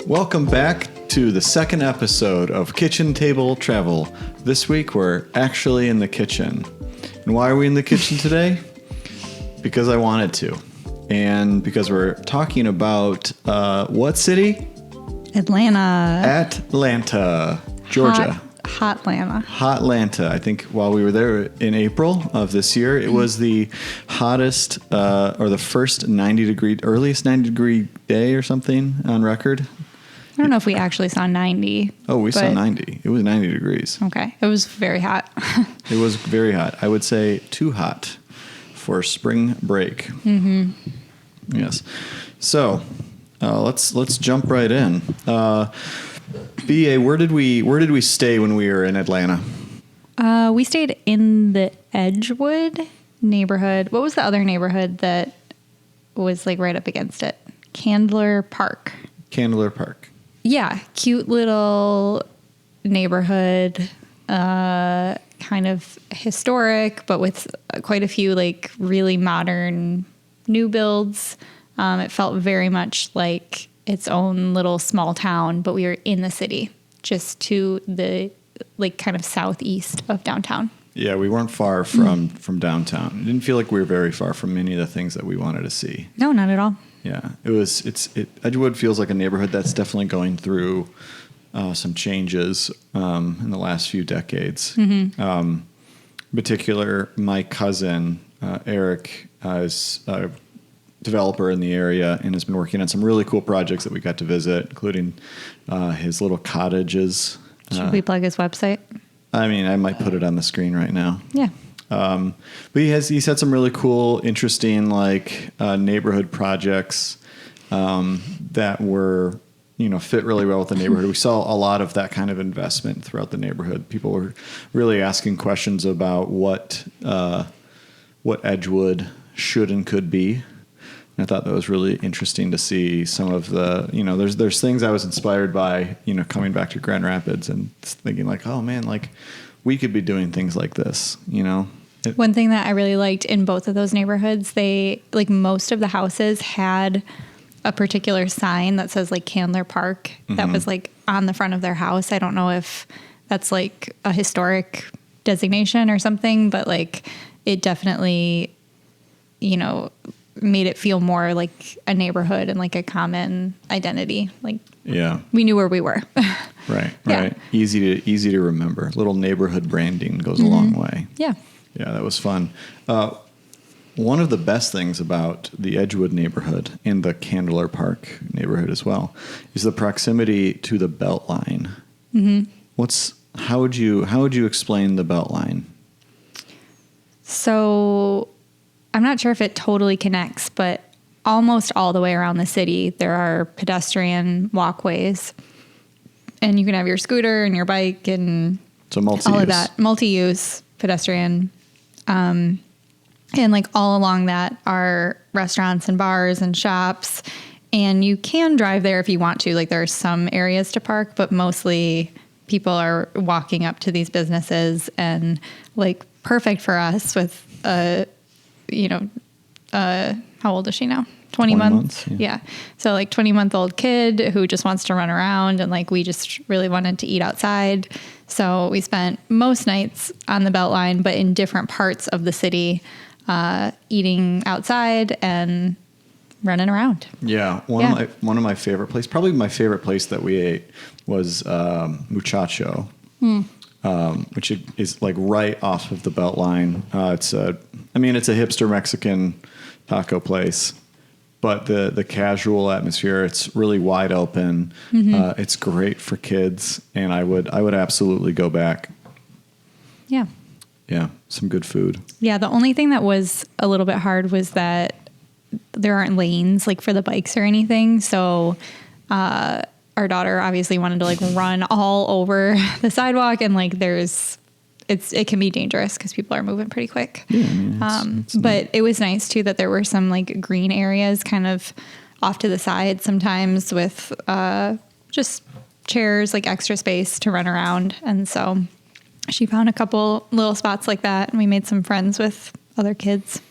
Welcome back to the second episode of Kitchen Table Travel. This week we're actually in the kitchen. And why are we in the kitchen today? Because I wanted to. And because we're talking about what city? Atlanta, Georgia. Hotlanta. I think while we were there in April of this year, it was the hottest or the first earliest 90 degree day or something on record. I don't know if we actually saw 90. Oh, we saw 90. It was 90 degrees. Okay. It was very hot. It was very hot. I would say too hot for spring break. Mm-hmm. Yes. So let's jump right in. BA, where did we stay when we were in Atlanta? We stayed in the Edgewood neighborhood. What was the other neighborhood that was like right up against it? Candler Park. Yeah, cute little neighborhood, kind of historic, but with quite a few like really modern new builds. It felt very much like its own little small town, but we were in the city, just to the like kind of southeast of downtown. Yeah, we weren't far from downtown. It didn't feel like we were very far from many of the things that we wanted to see. No, not at all. Yeah, Edgewood feels like a neighborhood that's definitely going through some changes in the last few decades. Mm-hmm. In particular, my cousin, Eric, is a developer in the area and has been working on some really cool projects that we got to visit, including his little cottages. Should we plug his website? I mean, I might put it on the screen right now. Yeah. But he's had some really cool, interesting, like neighborhood projects that were, fit really well with the neighborhood. We saw a lot of that kind of investment throughout the neighborhood. People were really asking questions about what Edgewood should and could be. And I thought that was really interesting to see some of the, there's things I was inspired by, coming back to Grand Rapids and thinking like, oh man, like we could be doing things like this, One thing that I really liked in both of those neighborhoods, most of the houses had a particular sign that says like Candler Park that was like on the front of their house. I don't know if that's like a historic designation or something, but like it definitely, made it feel more like a neighborhood and like a common identity. Like, yeah, we knew where we were. Right. Yeah. Easy to remember. Little neighborhood branding goes a long way. Yeah. Yeah, that was fun. One of the best things about the Edgewood neighborhood and the Candler Park neighborhood as well is the proximity to the Beltline. Mm-hmm. How would you explain the Beltline? So I'm not sure if it totally connects, but almost all the way around the city, there are pedestrian walkways, and you can have your scooter and your bike and all of that. Multi-use pedestrian. And like all along that are restaurants and bars and shops, and you can drive there if you want to. Like there are some areas to park, but mostly people are walking up to these businesses, and like perfect for us with how old is she now? 20 months. Yeah. So like 20-month-old kid who just wants to run around, and like we just really wanted to eat outside. So we spent most nights on the Beltline, but in different parts of the city, eating outside and running around. Yeah. One of my favorite places, probably my favorite place that we ate was Muchacho. Which is like right off of the Beltline. It's a hipster Mexican taco place, but the casual atmosphere, it's really wide open. Mm-hmm. It's great for kids, and I would absolutely go back. Yeah. Yeah. Some good food. Yeah. The only thing that was a little bit hard was that there aren't lanes like for the bikes or anything. So, our daughter obviously wanted to like run all over the sidewalk, and like it can be dangerous because people are moving pretty quick. Yeah, but it was nice too that there were some like green areas kind of off to the side sometimes with just chairs, like extra space to run around. And so she found a couple little spots like that, and we made some friends with other kids.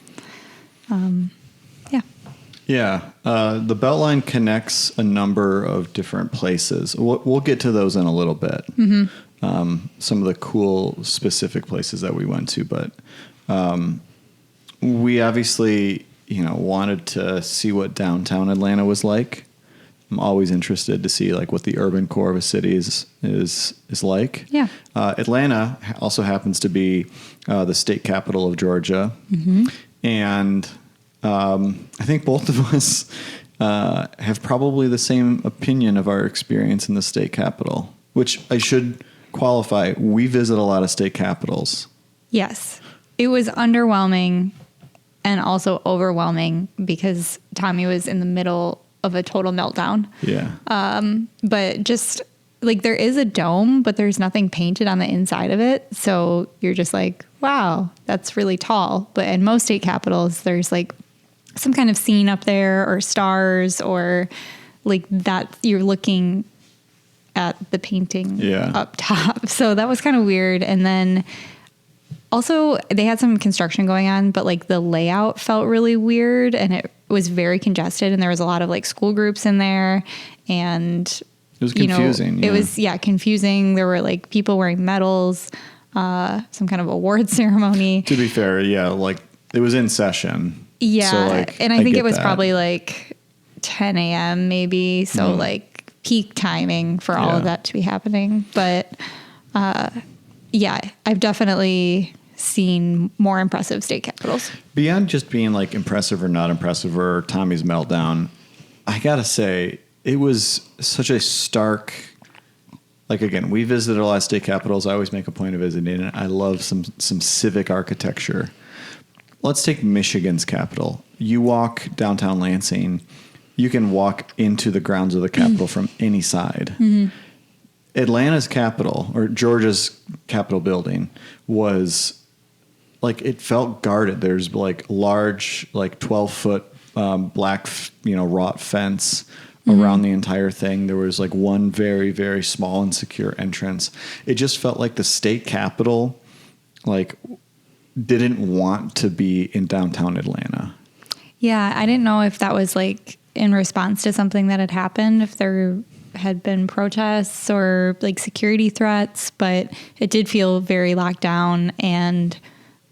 Yeah. Yeah, the Beltline connects a number of different places. We'll get to those in a little bit. Some of the cool specific places that we went to, but we obviously, wanted to see what downtown Atlanta was like. I'm always interested to see like what the urban core of a city is like. Yeah. Atlanta also happens to be the state capital of Georgia, and I think both of us have probably the same opinion of our experience in the state capital, which I should qualify. We visit a lot of state capitals. Yes. It was underwhelming and also overwhelming because Tommy was in the middle of a total meltdown. Yeah. But just like there is a dome, but there's nothing painted on the inside of it. So you're just like, wow, that's really tall. But in most state capitals, there's like some kind of scene up there or stars or like that you're looking at the painting up top. So that was kind of weird. And then also they had some construction going on, but like the layout felt really weird and it was very congested and there was a lot of like school groups in there and it was confusing. It was confusing. There were like people wearing medals, some kind of award ceremony. To be fair, like it was in session. Yeah. So, like, and I think it was that. probably like 10 a.m. maybe. So like peak timing for all of that to be happening. But I've definitely seen more impressive state capitals. Beyond just being like impressive or not impressive or Tommy's meltdown, I gotta say it was such a stark. Like again, we visited a lot of state capitals. I always make a point of visiting it. I love some civic architecture. Let's take Michigan's capital. You walk downtown Lansing, you can walk into the grounds of the Capitol from any side. Atlanta's Capitol, or Georgia's Capitol building, was like, it felt guarded. There's like large, like 12-foot black, wrought fence around the entire thing. There was like one very, very small and secure entrance. It just felt like the state capitol, like, didn't want to be in downtown Atlanta. Yeah, I didn't know if that was like in response to something that had happened, if there had been protests or like security threats, but it did feel very locked down. And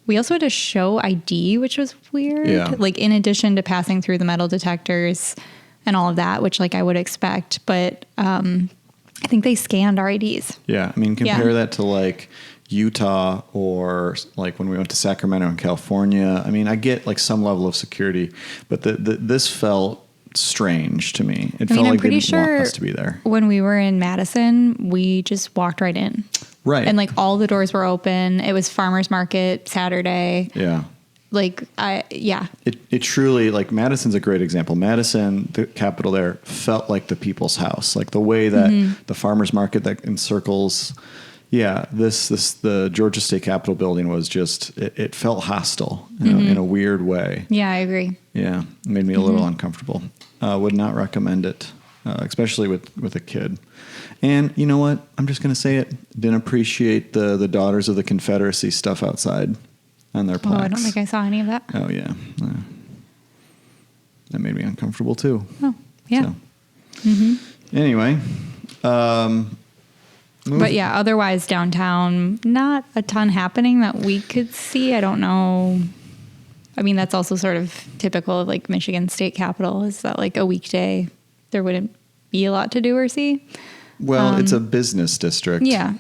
we also had to show ID, which was weird. Yeah. Like in addition to passing through the metal detectors and all of that, which like I would expect, but I think they scanned our IDs. Yeah, I mean, compare that to like Utah or like when we went to Sacramento in California. I mean, I get like some level of security, but this felt strange to me. It felt like they didn't want us to be there. When we were in Madison, we just walked right in. Right. And like all the doors were open. It was farmer's market Saturday. Yeah. Like, It truly, like, Madison's a great example. Madison, the capital there, felt like the people's house. Like the way that the farmer's market that encircles, the Georgia State Capitol building was just, it felt hostile in a weird way. Yeah, I agree. Yeah, it made me a little uncomfortable. Would not recommend it, especially with a kid. And you know what? I'm just going to say it. Didn't appreciate the Daughters of the Confederacy stuff outside on their plaques. Oh, I don't think I saw any of that. Oh, yeah. That made me uncomfortable, too. Oh, yeah. So. Anyway. But yeah, otherwise downtown, not a ton happening that we could see. I don't know. I mean, that's also sort of typical of like Michigan State Capitol, is that like a weekday there wouldn't be a lot to do or see. Well, it's a business district. Yeah.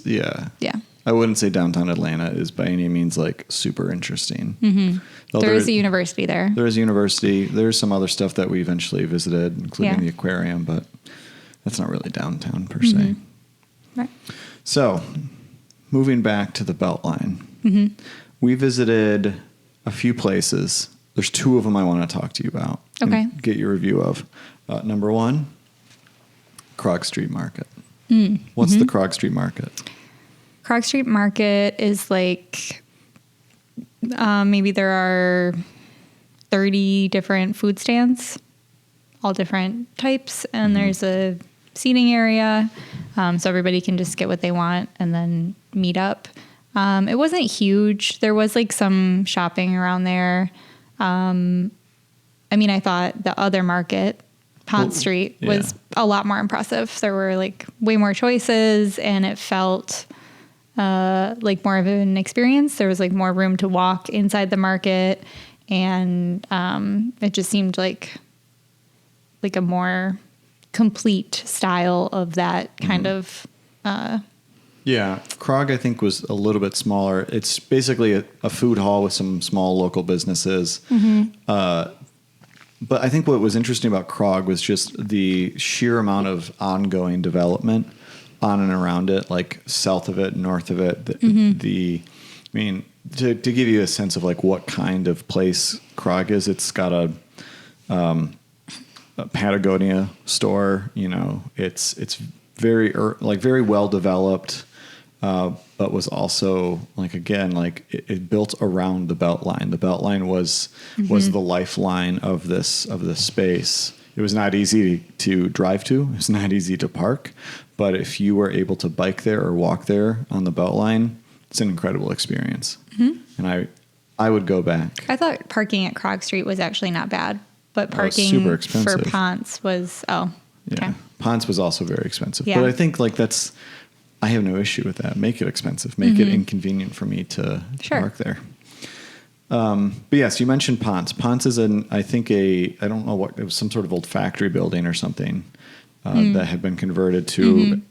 Yeah. Yeah. I wouldn't say downtown Atlanta is by any means like super interesting. There is a university there. There is a university. There's some other stuff that we eventually visited, including the aquarium, but that's not really downtown per se. Right. So, moving back to the Beltline, we visited a few places. There's two of them I want to talk to you about. Okay. And get your review of. Number one, Krog Street Market. What's the Krog Street Market? Krog Street Market is like, maybe there are 30 different food stands, all different types, and there's a seating area, so everybody can just get what they want and then meet up. It wasn't huge. There was like some shopping around there. I mean, I thought the other market, Pont Street, was a lot more impressive. There were like way more choices, and it felt like more of an experience. There was like more room to walk inside the market, and it just seemed like a more complete style of that kind of. Yeah, Krog, I think, was a little bit smaller. It's basically a food hall with some small local businesses. But I think what was interesting about Krog was just the sheer amount of ongoing development on and around it, like south of it, north of it. I mean, to give you a sense of like what kind of place Krog is, it's got a Patagonia store. You know, it's very very well developed. But was also like, again, like it built around the Beltline. The Beltline was the lifeline of this space. It was not easy to drive to. It was not easy to park. But if you were able to bike there or walk there on the Beltline, it's an incredible experience. And I would go back. I thought parking at Krog Street was actually not bad, but parking super expensive. for Ponce was, okay. Ponce was also very expensive. Yeah. But I think like I have no issue with that. Make it expensive. Make it inconvenient for me to park there. But yes, you mentioned Ponce. Ponce is I don't know what, it was some sort of old factory building or something that had been converted to,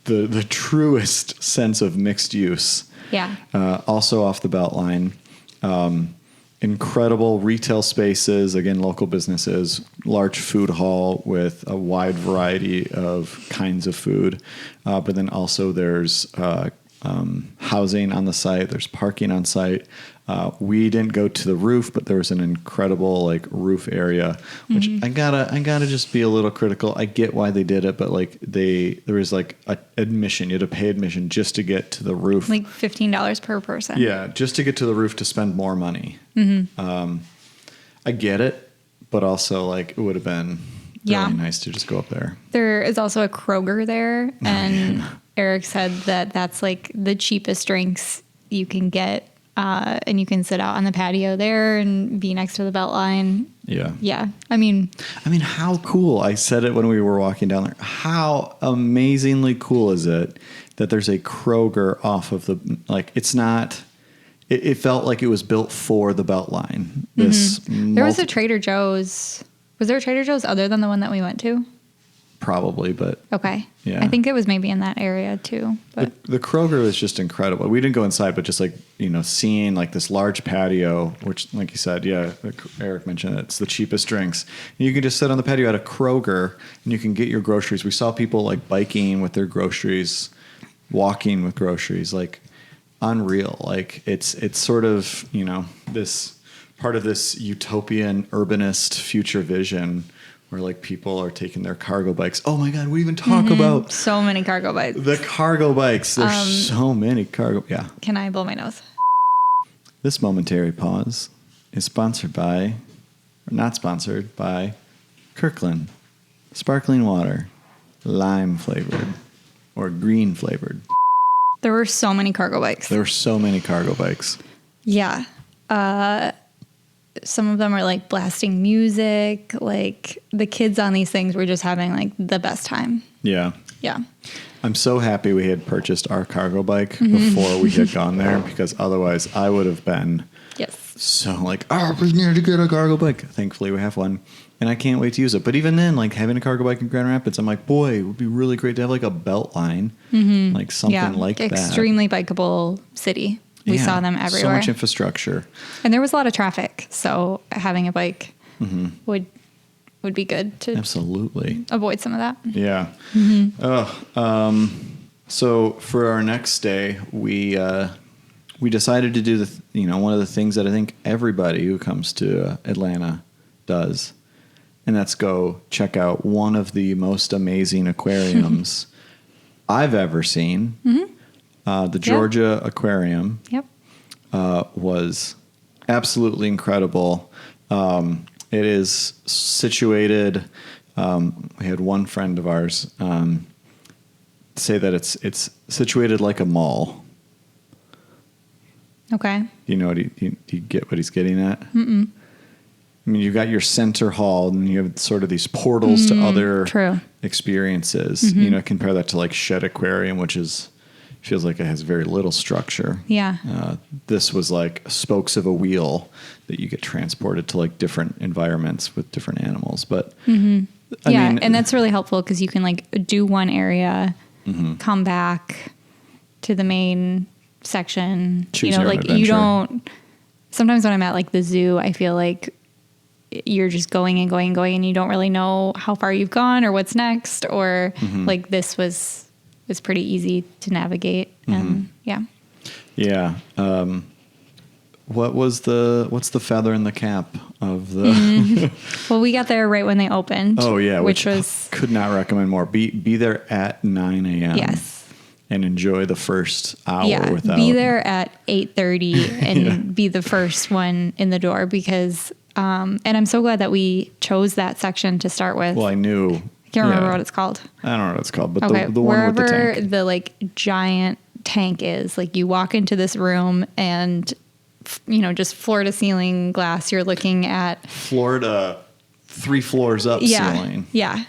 the truest sense of mixed use. Yeah. Also off the Beltline. Incredible retail spaces, again, local businesses, large food hall with a wide variety of kinds of food. But then also there's housing on the site. There's parking on site. We didn't go to the roof, but there was an incredible like roof area, which I gotta just be a little critical. I get why they did it, but like there was like a admission. You had to pay admission just to get to the roof. Like $15 per person. Yeah, just to get to the roof to spend more money. I get it, but also like it would have been really nice to just go up there. There is also a Kroger there, and Eric said that that's like the cheapest drinks you can get, and you can sit out on the patio there and be next to the Beltline. Yeah. Yeah. I mean, how cool. I said it when we were walking down there. How amazingly cool is it that there's a Kroger off of it's not. It felt like it was built for the Beltline. There was a Trader Joe's. Was there a Trader Joe's other than the one that we went to? Probably, but okay. Yeah. I think it was maybe in that area too. But the Kroger was just incredible. We didn't go inside, but just like, seeing like this large patio, which like you said, Eric mentioned it's the cheapest drinks. And you can just sit on the patio at a Kroger and you can get your groceries. We saw people like biking with their groceries, walking with groceries, like unreal. Like it's sort of, this part of this utopian urbanist future vision where like people are taking their cargo bikes. Oh my God, we even talk about so many cargo bikes. The cargo bikes. There's so many cargo. Yeah. Can I blow my nose? This momentary pause is sponsored by, or not sponsored by, Kirkland sparkling water, lime flavored or green flavored. There were so many cargo bikes. There were so many cargo bikes. Yeah. Some of them are like blasting music. Like the kids on these things were just having like the best time. Yeah. Yeah. I'm so happy we had purchased our cargo bike before we had gone there, because otherwise I would have been so like, we need to get a cargo bike. Thankfully we have one and I can't wait to use it. But even then, like having a cargo bike in Grand Rapids, I'm like, boy, it would be really great to have like a Beltline, like something like that. Extremely bikeable city. We saw them everywhere. So much infrastructure. And there was a lot of traffic. So having a bike would be good to absolutely avoid some of that. Yeah. So for our next day, we decided to do one of the things that I think everybody who comes to Atlanta does, and that's go check out one of the most amazing aquariums I've ever seen. The Georgia Aquarium was absolutely incredible. It is situated. We had one friend of ours say that it's situated like a mall. Okay. Do you know what do you get what he's getting at? I mean, you've got your center hall, and you have sort of these portals to other experiences. You know, compare that to like Shed Aquarium, which feels like it has very little structure. Yeah. This was like spokes of a wheel that you get transported to like different environments with different animals. But I mean, and that's really helpful because you can like do one area, come back to the main section. Choose your own like adventure. you don't. Sometimes when I'm at like the zoo, I feel like you're just going and going and going, and you don't really know how far you've gone or what's next. Or like this was pretty easy to navigate. And yeah. What's the feather in the cap of the? Well, we got there right when they opened. Oh yeah, which was could not recommend more. Be there at 9 a.m. Yes. And enjoy the first hour without. Be there at 8:30 and be the first one in the door because, and I'm so glad that we chose that section to start with. Well, I knew. I can't remember what it's called. I don't know what it's called, but Okay, the one with the wherever tank. the like giant tank is, like you walk into this room and, just floor to ceiling glass. You're looking at Florida, 3 floors up ceiling. Yeah.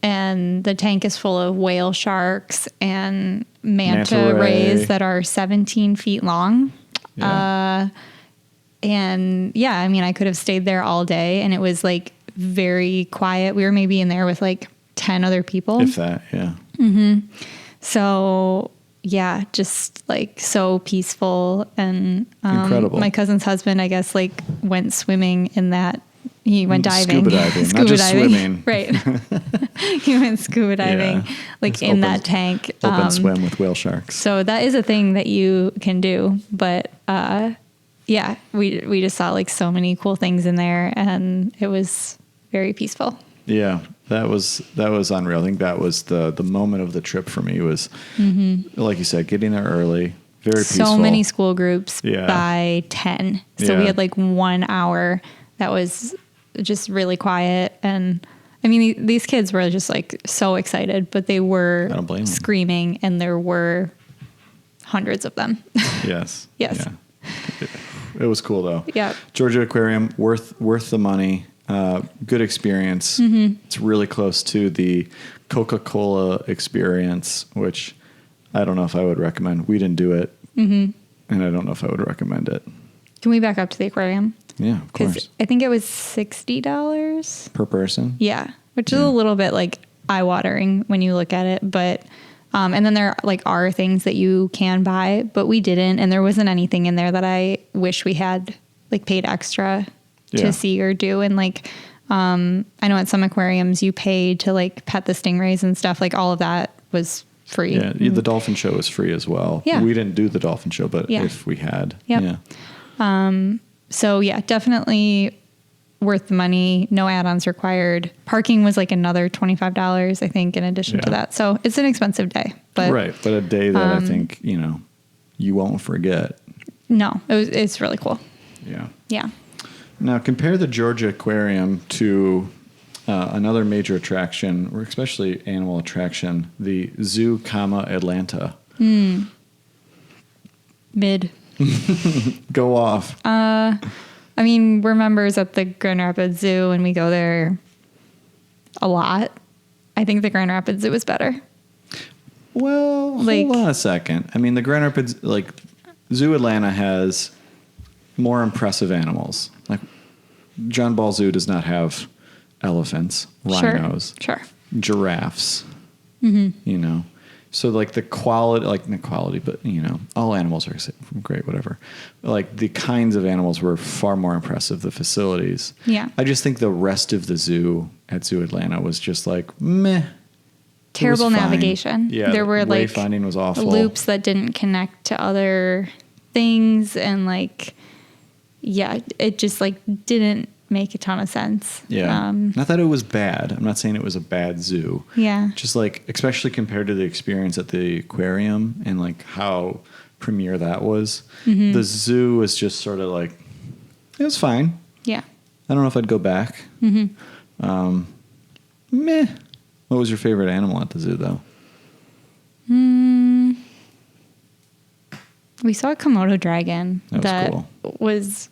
And the tank is full of whale sharks and manta rays that are 17 feet long. Yeah. I could have stayed there all day and it was like very quiet. We were maybe in there with like 10 other people. If that, yeah. So yeah, just like so peaceful and incredible. My cousin's husband, I guess, like went swimming in that. He went diving. Scuba diving, not just diving. swimming. Right. He went scuba diving, like in that tank. Open swim with whale sharks. So that is a thing that you can do. But we just saw like so many cool things in there, and it was very peaceful. Yeah, that was unreal. I think that was the moment of the trip for me was, like you said, getting there early, very peaceful. So many school groups by 10. So we had like 1 hour that was just really quiet. And I mean, these kids were just like so excited, but they were screaming and there were hundreds of them. Yes. Yes. Yeah. It was cool though. Yeah. Georgia Aquarium, worth the money. Good experience. It's really close to the Coca-Cola experience, which I don't know if I would recommend. We didn't do it. And I don't know if I would recommend it. Can we back up to the aquarium? Yeah, of course. I think it was $60 per person. Yeah, which is a little bit like eye-watering when you look at it. But and then there are things that you can buy, but we didn't, and there wasn't anything in there that I wish we had like paid extra to see or do. And like I know at some aquariums you pay to like pet the stingrays and stuff. Like all of that was free. Yeah, the dolphin show was free as well. Yeah. We didn't do the dolphin show, but if we had, So yeah, definitely worth the money. No add-ons required. Parking was like another $25, I think, in addition to that. So it's an expensive day, but but a day that I think you won't forget. No, it's really cool. Yeah. Yeah. Now compare the Georgia Aquarium to another major attraction, or especially animal attraction, the Zoo, Atlanta. Mid. Go off. I mean, we're members at the Grand Rapids Zoo and we go there a lot. I think the Grand Rapids Zoo is better. Well, hold on a second. I mean, the Grand Rapids, Zoo Atlanta has more impressive animals. Like, John Ball Zoo does not have elephants, rhinos, giraffes, So like the quality, not quality, but all animals are great, whatever. Like the kinds of animals were far more impressive. The facilities. Yeah. I just think the rest of the zoo at Zoo Atlanta was just like meh. Terrible navigation. Yeah. There were wayfinding was awful. Loops that didn't connect to other things, and it just didn't make a ton of sense. Yeah. Not that it was bad. I'm not saying it was a bad zoo. Yeah. Just especially compared to the experience at the aquarium and how premier that was. The zoo was just sort of it was fine. Yeah. I don't know if I'd go back. Meh. What was your favorite animal at the zoo though? We saw a Komodo dragon that was cool. was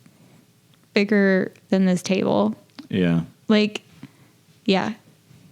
bigger than this table. Yeah. Like, yeah,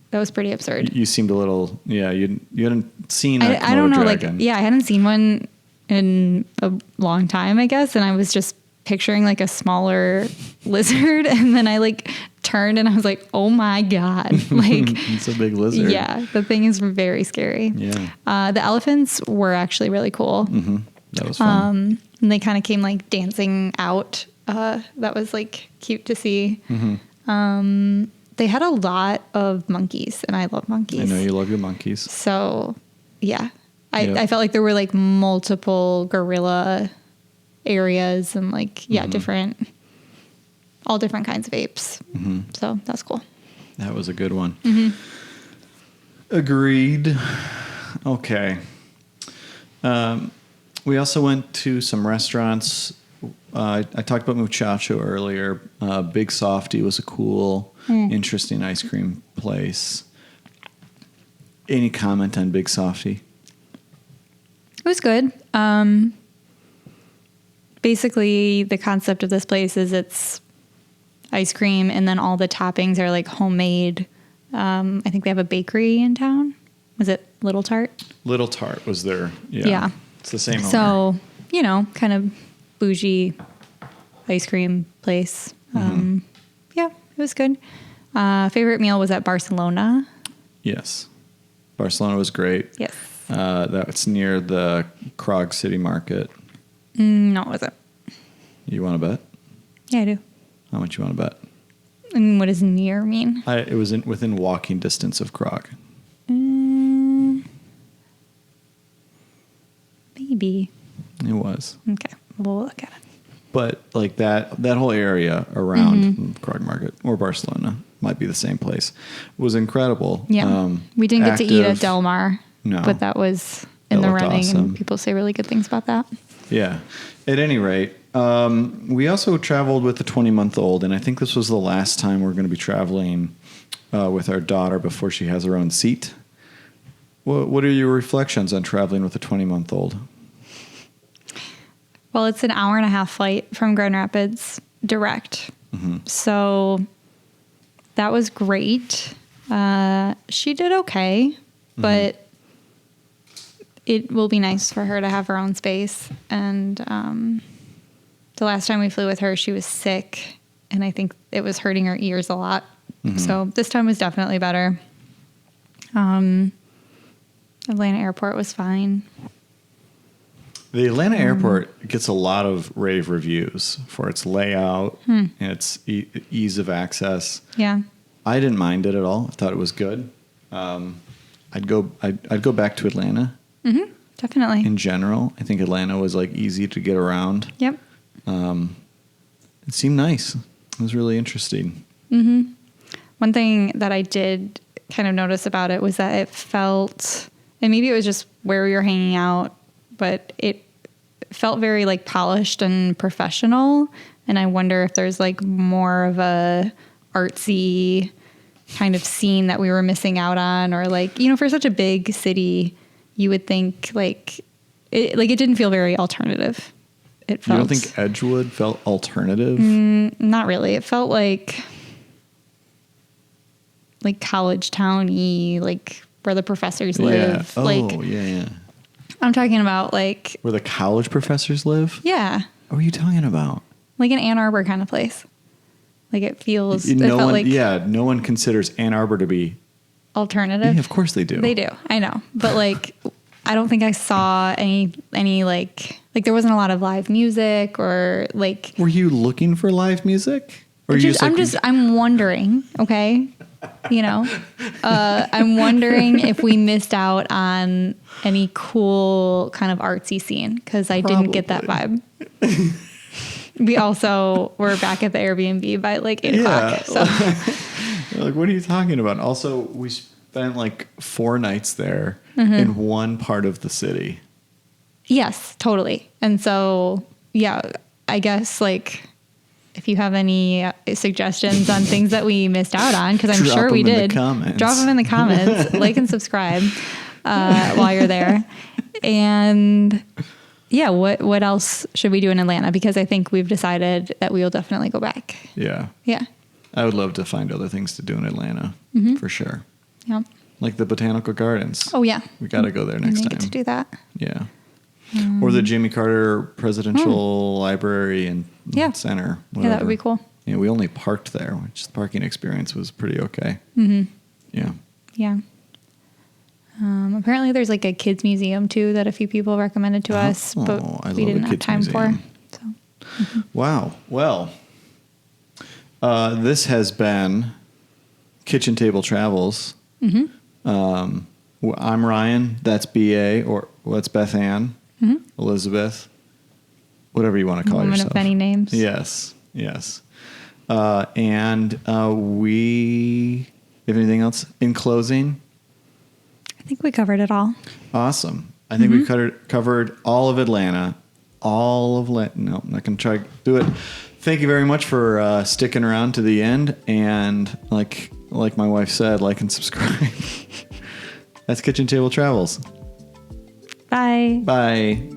that was pretty absurd. You seemed a little, you hadn't seen a I don't know, dragon. I hadn't seen one in a long time, I guess. And I was just picturing like a smaller lizard. And then I like turned and I was like, oh my God. Like, it's a big lizard. Yeah, the thing is very scary. Yeah. The elephants were actually really cool. Mm-hmm. That was fun. And they kind of came like dancing out. That was like cute to see. Mm-hmm. They had a lot of monkeys, and I love monkeys. I know you love your monkeys. So, yeah. I felt like there were like multiple gorilla areas and like, all different kinds of apes. Mm-hmm. So that's cool. That was a good one. Mm-hmm. Agreed. Okay. We also went to some restaurants. I talked about Muchacho earlier. Big Softy was a cool, interesting ice cream place. Any comment on Big Softy? It was good. Basically, the concept of this place is it's ice cream, and then all the toppings are like homemade. I think they have a bakery in town. Was it Little Tart? Little Tart was there. Yeah. It's the same owner. So, kind of bougie ice cream place. Yeah, it was good. Favorite meal was at Barcelona. Yes. Barcelona was great. Yes. That's near the Krog City Market. No, it wasn't. You want to bet? Yeah, I do. How much you want to bet? And what does near mean? It was within walking distance of Krog. Maybe. It was. Okay, we'll look at it. But like that whole area around Krog Market or Barcelona might be the same place was incredible. Yeah, we didn't get to eat at Del Mar. No, but that was in the running, awesome. And people say really good things about that. Yeah. At any rate, we also traveled with the 20-month-old, and I think this was the last time we're going to be traveling with our daughter before she has her own seat. What are your reflections on traveling with a 20-month-old? Well, it's an 1.5-hour flight from Grand Rapids direct. Mm-hmm. So that was great. She did okay, but it will be nice for her to have her own space. And the last time we flew with her, she was sick, and I think it was hurting her ears a lot. Mm-hmm. So this time was definitely better. Atlanta Airport was fine. The Atlanta Airport gets a lot of rave reviews for its layout and its ease of access. Yeah, I didn't mind it at all. I thought it was good. I'd go back to Atlanta. Mm-hmm. Definitely. In general, I think Atlanta was like easy to get around. Yep. It seemed nice. It was really interesting. Mm-hmm. One thing that I did kind of notice about it was that it felt, and maybe it was just where we were hanging out, but it felt very like polished and professional. And I wonder if there's like more of a artsy kind of scene that we were missing out on, or like, for such a big city, you would think it didn't feel very alternative. It felt. You don't think Edgewood felt alternative? Not really. It felt like college town-y, like where the professors live. Yeah. I'm talking about like where the college professors live. Yeah. What are you talking about? Like an Ann Arbor kind of place. Like it feels. No one considers Ann Arbor to be alternative. Yeah, of course they do. They do. I know, but like, I don't think I saw any like there wasn't a lot of live music or like. Were you looking for live music? Or I'm wondering. Okay. I'm wondering if we missed out on any cool kind of artsy scene, because I didn't get that vibe. We also were back at the Airbnb by like 8 o'clock. So. Like, what are you talking about? Also, we spent like 4 nights there in one part of the city. Yes, totally. And so, yeah, I guess like if you have any suggestions on things that we missed out on, because I'm sure we did, drop them in the comments, like and subscribe while you're there. And yeah, what else should we do in Atlanta? Because I think we've decided that we will definitely go back. Yeah. Yeah. I would love to find other things to do in Atlanta for sure. Yeah. Like the Botanical Gardens. Oh, yeah. We got to go there next We time. get to do that. Yeah. Or the Jimmy Carter Presidential Library and Center. Yeah, that would be cool. Yeah, we only parked there, which the parking experience was pretty okay. Mm-hmm. Yeah. Yeah. Apparently there's like a kids museum too that a few people recommended to us, but we didn't have time for. So. Mm-hmm. Wow. Well, this has been Kitchen Table Travels. Mm-hmm. I'm Ryan. That's BA, or that's Beth Ann, Elizabeth, whatever you want to call Woman yourself. Of many names. Yes. Yes. And we have anything else in closing? I think we covered it all. Awesome. I think we covered all of Atlanta. No, I'm not going to try to do it. Thank you very much for sticking around to the end. And like my wife said, like and subscribe. That's Kitchen Table Travels. Bye. Bye.